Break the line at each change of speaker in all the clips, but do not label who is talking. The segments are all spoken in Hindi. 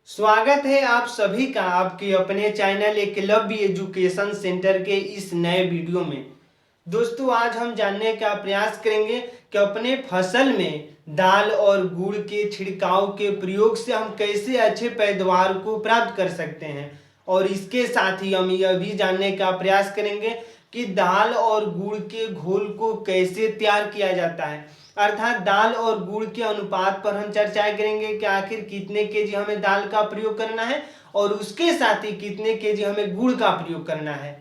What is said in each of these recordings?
स्वागत है आप सभी का आपके अपने चैनल एकलव्य एजुकेशन सेंटर के इस नए वीडियो में। दोस्तों, आज हम जानने का प्रयास करेंगे कि अपने फसल में दाल और गुड़ के छिड़काव के प्रयोग से हम कैसे अच्छे पैदावार को प्राप्त कर सकते हैं। और इसके साथ ही हम यह भी जानने का प्रयास करेंगे कि दाल और गुड़ के घोल को कैसे तैयार किया जाता है, अर्थात दाल और गुड़ के अनुपात पर हम चर्चाएं करेंगे कि आखिर कितने केजी हमें दाल का प्रयोग करना है और उसके साथ ही कितने केजी हमें गुड़ का प्रयोग करना है।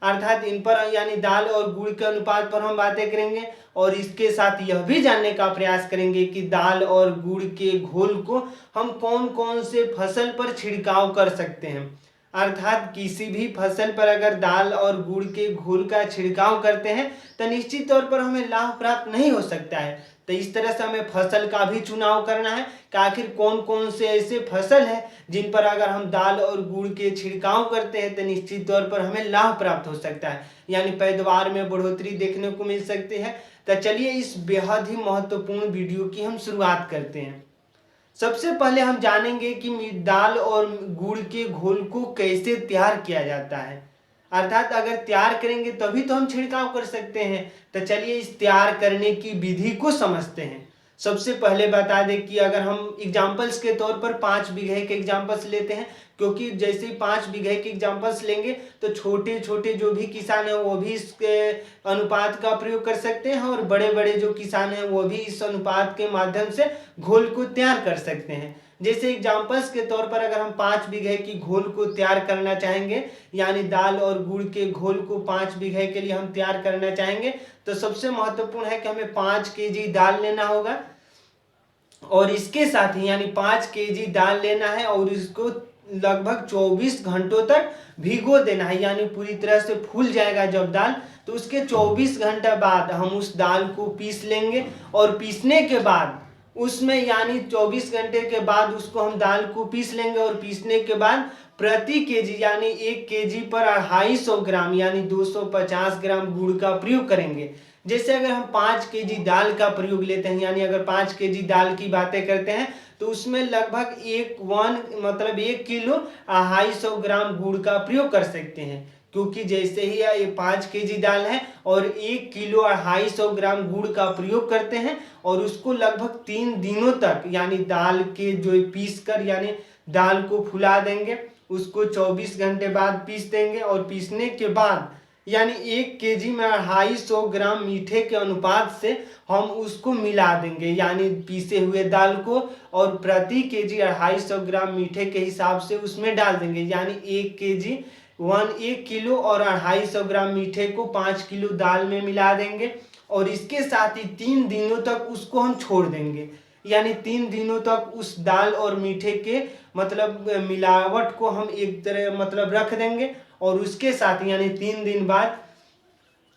अर्थात इन पर यानी दाल और गुड़ के अनुपात पर हम बातें करेंगे और इसके साथ यह भी जानने का प्रयास करेंगे कि दाल और गुड़ के घोल को हम कौन कौन से फसल पर छिड़काव कर सकते हैं। अर्थात किसी भी फसल पर अगर दाल और गुड़ के घोल का छिड़काव करते हैं तो निश्चित तौर पर हमें लाभ प्राप्त नहीं हो सकता है। तो इस तरह से हमें फसल का भी चुनाव करना है कि आखिर कौन कौन से ऐसे फसल है जिन पर अगर हम दाल और गुड़ के छिड़काव करते हैं तो निश्चित तौर पर हमें लाभ प्राप्त हो सकता है, यानी पैदावार में बढ़ोतरी देखने को मिल सकती है। तो चलिए इस बेहद ही महत्वपूर्ण वीडियो की हम शुरुआत करते हैं। सबसे पहले हम जानेंगे कि दाल और गुड़ के घोल को कैसे तैयार किया जाता है, अर्थात अगर तैयार करेंगे तभी तो हम छिड़काव कर सकते हैं। तो चलिए इस तैयार करने की विधि को समझते हैं। सबसे पहले बता दें कि अगर हम एग्जाम्पल्स के तौर पर 5 बीघे के एग्जाम्पल्स लेते हैं, क्योंकि जैसे ही 5 बीघे के एग्जाम्पल्स लेंगे तो छोटे छोटे जो भी किसान हैं वो भी इसके अनुपात का प्रयोग कर सकते हैं और बड़े बड़े जो किसान हैं वो भी इस अनुपात के माध्यम से घोल को तैयार कर सकते हैं। जैसे एग्जाम्पल्स के तौर पर अगर हम 5 बीघे की घोल को तैयार करना चाहेंगे, यानी दाल और गुड़ के घोल को 5 बीघे के लिए हम तैयार करना चाहेंगे, तो सबसे महत्वपूर्ण है कि हमें 5 केजी दाल लेना होगा और इसके साथ ही यानी 5 केजी दाल लेना है और इसको लगभग 24 घंटों तक भिगो देना है, यानी पूरी तरह से फूल जाएगा जब दाल, तो उसके 24 घंटे बाद हम उस दाल को पीस लेंगे और पीसने के बाद उसमें यानी 24 घंटे के बाद उसको हम दाल को पीस लेंगे और पीसने के बाद प्रति केजी यानी 1 केजी पर 250 ग्राम यानी 250 ग्राम गुड़ का प्रयोग करेंगे। जैसे अगर हम 5 केजी दाल का प्रयोग लेते हैं, यानी अगर 5 केजी दाल की बातें करते हैं तो उसमें लगभग 1 किलो 250 ग्राम गुड़ का प्रयोग कर सकते हैं, क्योंकि जैसे ही ये 5 केजी दाल है और 1 किलो 250 ग्राम गुड़ का प्रयोग करते हैं और उसको लगभग 3 दिनों तक यानी दाल के जो पीस कर यानी दाल को फुला देंगे, उसको 24 घंटे बाद पीस देंगे और पीसने के बाद यानी 1 केजी में 250 ग्राम मीठे के अनुपात से हम उसको मिला देंगे, यानी पीसे हुए दाल को और प्रति केजी 250 ग्राम मीठे के हिसाब से उसमें डाल देंगे, यानी 1 किलो और 250 ग्राम मीठे को 5 किलो दाल में मिला देंगे और इसके साथ ही 3 दिनों तक उसको हम छोड़ देंगे, यानी 3 दिनों तक उस दाल और मीठे के मिलावट को हम एक तरह रख देंगे और उसके साथ यानी 3 दिन बाद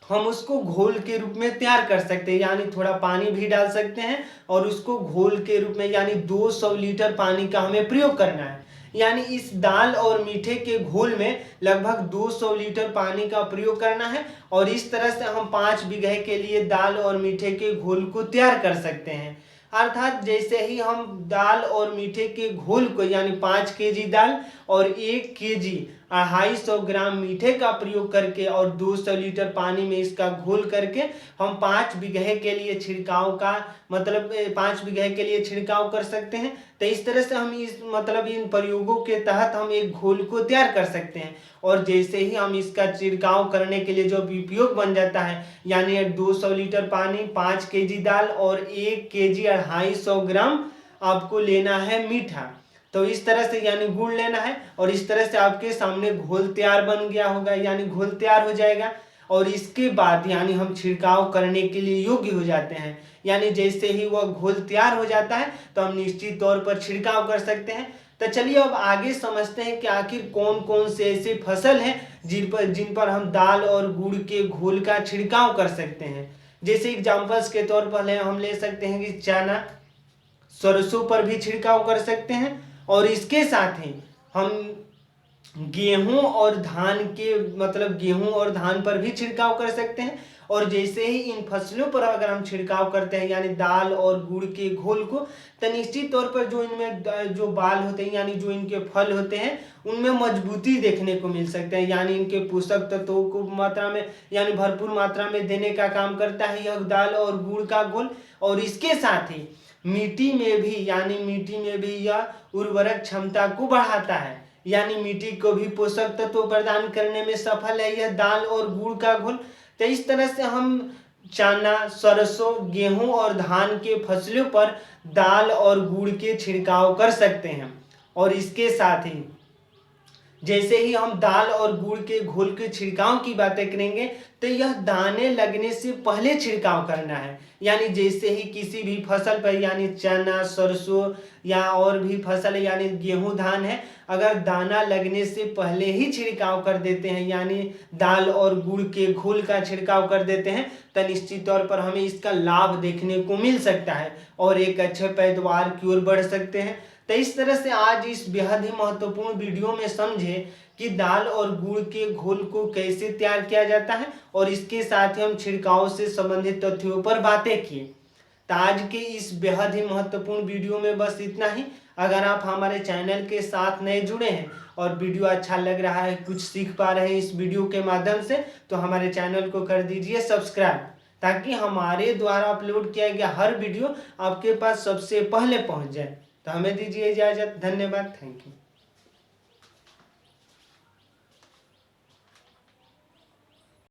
हम उसको घोल के रूप में तैयार कर सकते हैं, यानी थोड़ा पानी भी डाल सकते हैं और उसको घोल के रूप में यानी 200 लीटर पानी का हमें प्रयोग करना है। यानी इस दाल और मीठे के घोल में लगभग 200 लीटर पानी का प्रयोग करना है और इस तरह से हम 5 बीघे के लिए दाल और मीठे के घोल को तैयार कर सकते हैं। अर्थात जैसे ही हम दाल और मीठे के घोल को यानी 5 केजी दाल और 1 केजी 250 ग्राम मीठे का प्रयोग करके और 200 लीटर पानी में इसका घोल करके हम 5 बीघे के लिए छिड़काव का 5 बीघे के लिए छिड़काव कर सकते हैं। तो इस तरह से हम इन प्रयोगों के तहत हम एक घोल को तैयार कर सकते हैं और जैसे ही हम इसका छिड़काव करने के लिए जो उपयोग बन जाता है, यानी 200 लीटर पानी, 5 केजी दाल और 1 केजी 250 ग्राम आपको लेना है मीठा, तो इस तरह से यानी गुड़ लेना है और इस तरह से आपके सामने घोल तैयार बन गया होगा, यानी घोल तैयार हो जाएगा और इसके बाद यानी हम छिड़काव करने के लिए योग्य हो जाते हैं। यानी जैसे ही वह घोल तैयार हो जाता है तो हम निश्चित तौर पर छिड़काव कर सकते हैं। तो चलिए अब आगे समझते हैं कि आखिर कौन कौन से ऐसे फसल हैं जिन पर हम दाल और गुड़ के घोल का छिड़काव कर सकते हैं। जैसे एग्जाम्पल्स के तौर पर हम ले सकते हैं कि चना, सरसों पर भी छिड़काव कर सकते हैं और इसके साथ ही हम गेहूं और धान पर भी छिड़काव कर सकते हैं और जैसे ही इन फसलों पर अगर हम छिड़काव करते हैं यानी दाल और गुड़ के घोल को, तो निश्चित तौर पर जो इनमें जो बाल होते हैं यानी जो इनके फल होते हैं उनमें मजबूती देखने को मिल सकते हैं, यानी इनके पोषक तत्वों को मात्रा में यानी भरपूर मात्रा में देने का काम करता है यह दाल और गुड़ का घोल। और इसके साथ ही मिट्टी में भी यह उर्वरक क्षमता को बढ़ाता है, यानी मिट्टी को भी पोषक तत्व प्रदान करने में सफल है यह दाल और गुड़ का घोल। तो इस तरह से हम चना, सरसों, गेहूं और धान के फसलों पर दाल और गुड़ के छिड़काव कर सकते हैं। और इसके साथ ही जैसे ही हम दाल और गुड़ के घोल के छिड़काव की बातें करेंगे तो यह दाने लगने से पहले छिड़काव करना है, यानी जैसे ही किसी भी फसल पर यानी चना, सरसों या और भी फसल यानी गेहूं, धान है, अगर दाना लगने से पहले ही छिड़काव कर देते हैं यानी दाल और गुड़ के घोल का छिड़काव कर देते हैं तो निश्चित तौर पर हमें इसका लाभ देखने को मिल सकता है और एक अच्छे पैदावार की ओर बढ़ सकते हैं। तो इस तरह से आज इस बेहद ही महत्वपूर्ण वीडियो में समझे कि दाल और गुड़ के घोल को कैसे तैयार किया जाता है और इसके साथ ही हम छिड़काव से संबंधित तथ्यों पर बातें किए। तो आज के इस बेहद ही महत्वपूर्ण वीडियो में बस इतना ही। अगर आप हमारे चैनल के साथ नए जुड़े हैं और वीडियो अच्छा लग रहा है, कुछ सीख पा रहे हैं इस वीडियो के माध्यम से, तो हमारे चैनल को कर दीजिए सब्सक्राइब, ताकि हमारे द्वारा अपलोड किया गया हर वीडियो आपके पास सबसे पहले पहुंच जाए। तो हमें दीजिए इजाजत। धन्यवाद। Thank you.